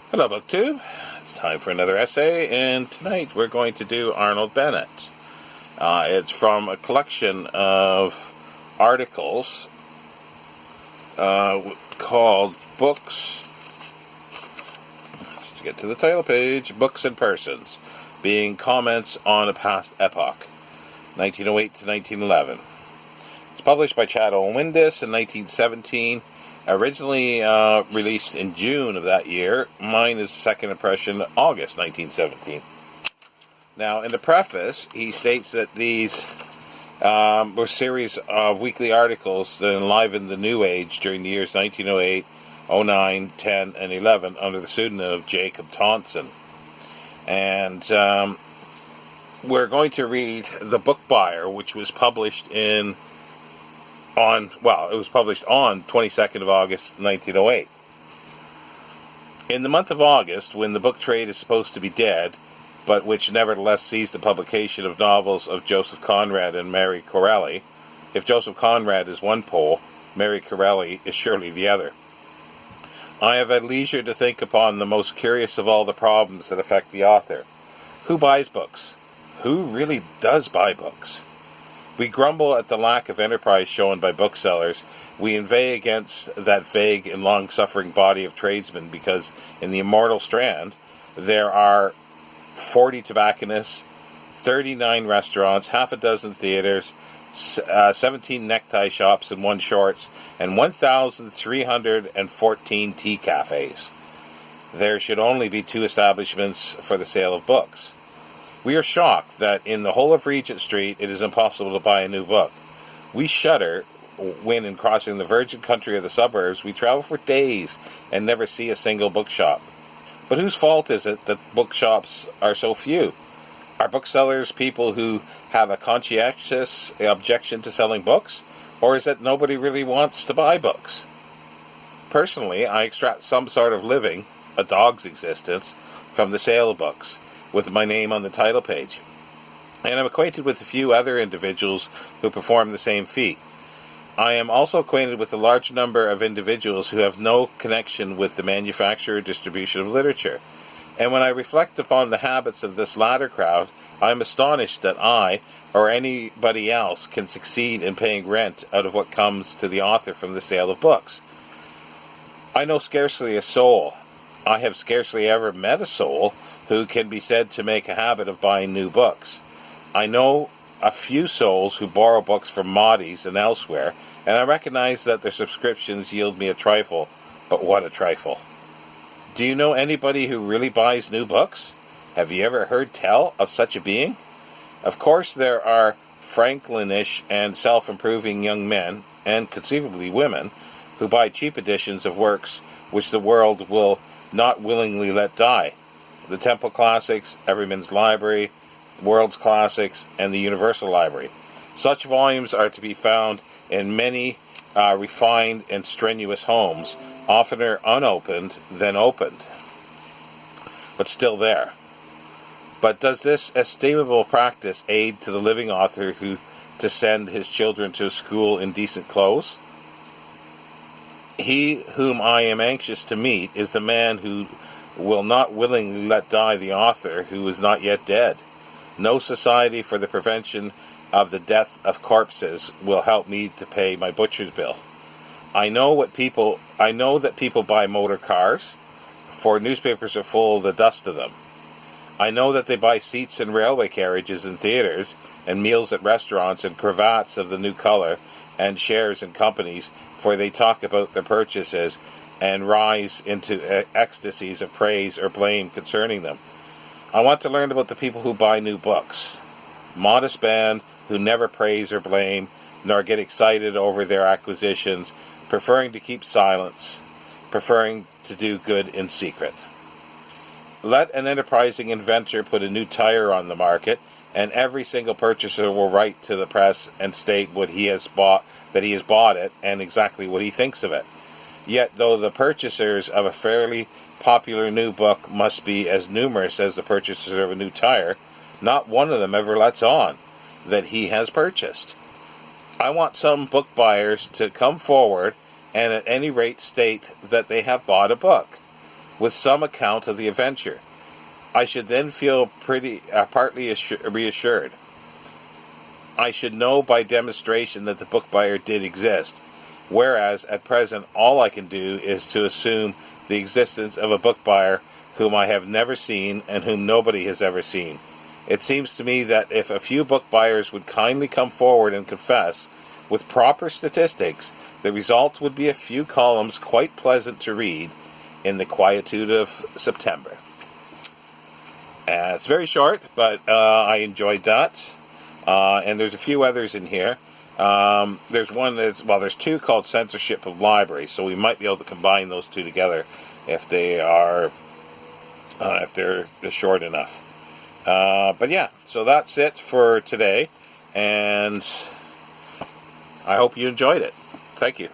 Hello, BookTube. It's time for another essay, and tonight we're going to do Arnold Bennett. It's from a collection of articles called Books, to get to the title page, Books and Persons, being comments on a past epoch, 1908 to 1911. It's published by Chatto & Windus in 1917. Originally released in June of that year. Mine is second impression, August 1917. Now, in the preface, he states that these were a series of weekly articles that enlivened the New Age during the years 1908, 09, 10, and 11 under the pseudonym of Jacob Thomson. And we're going to read The Book Buyer, which was published on 22nd of August, 1908. In the month of August, when the book trade is supposed to be dead, but which nevertheless sees the publication of novels of Joseph Conrad and Mary Corelli, if Joseph Conrad is one pole, Mary Corelli is surely the other, I have had leisure to think upon the most curious of all the problems that affect the author. Who buys books? Who really does buy books? We grumble at the lack of enterprise shown by booksellers. We inveigh against that vague and long-suffering body of tradesmen because in the immortal Strand there are 40 tobacconists, 39 restaurants, half a dozen theaters, 17 necktie shops and 1 shorts, and 1,314 tea cafes. There should only be 2 establishments for the sale of books. We are shocked that in the whole of Regent Street it is impossible to buy a new book. We shudder when, in crossing the virgin country of the suburbs, we travel for days and never see a single bookshop. But whose fault is it that bookshops are so few? Are booksellers people who have a conscientious objection to selling books? Or is it nobody really wants to buy books? Personally, I extract some sort of living, a dog's existence, from the sale of books, with my name on the title page. And I'm acquainted with a few other individuals who perform the same feat. I am also acquainted with a large number of individuals who have no connection with the manufacture or distribution of literature. And when I reflect upon the habits of this latter crowd, I am astonished that I, or anybody else, can succeed in paying rent out of what comes to the author from the sale of books. I know scarcely a soul. I have scarcely ever met a soul who can be said to make a habit of buying new books. I know a few souls who borrow books from Maudie's and elsewhere, and I recognize that their subscriptions yield me a trifle, but what a trifle. Do you know anybody who really buys new books? Have you ever heard tell of such a being? Of course there are Franklinish and self-improving young men, and conceivably women, who buy cheap editions of works which the world will not willingly let die. The Temple Classics, Everyman's Library, World's Classics, and the Universal Library. Such volumes are to be found in many refined and strenuous homes, oftener unopened than opened, but still there. But does this estimable practice aid to the living author to send his children to school in decent clothes? He whom I am anxious to meet is the man who will not willingly let die the author who is not yet dead. No society for the prevention of the death of corpses will help me to pay my butcher's bill. I know that people buy motor cars, for newspapers are full of the dust of them. I know that they buy seats in railway carriages and theaters, and meals at restaurants, and cravats of the new color, and shares in companies, for they talk about their purchases and rise into ecstasies of praise or blame concerning them. I want to learn about the people who buy new books. Modest band who never praise or blame, nor get excited over their acquisitions, preferring to keep silence, preferring to do good in secret. Let an enterprising inventor put a new tire on the market, and every single purchaser will write to the press and state that he has bought it and exactly what he thinks of it. Yet, though the purchasers of a fairly popular new book must be as numerous as the purchasers of a new tire, not one of them ever lets on that he has purchased. I want some book buyers to come forward and at any rate state that they have bought a book. with some account of the adventure. I should then feel partly reassured. I should know by demonstration that the book buyer did exist, whereas at present all I can do is to assume the existence of a book buyer whom I have never seen and whom nobody has ever seen. It seems to me that if a few book buyers would kindly come forward and confess, with proper statistics, the result would be a few columns quite pleasant to read in the quietude of September. It's very short, but I enjoyed that. And there's a few others in here. There's one there's two called Censorship of Libraries, so we might be able to combine those two together if they're short enough. But yeah, so that's it for today, and I hope you enjoyed it. Thank you.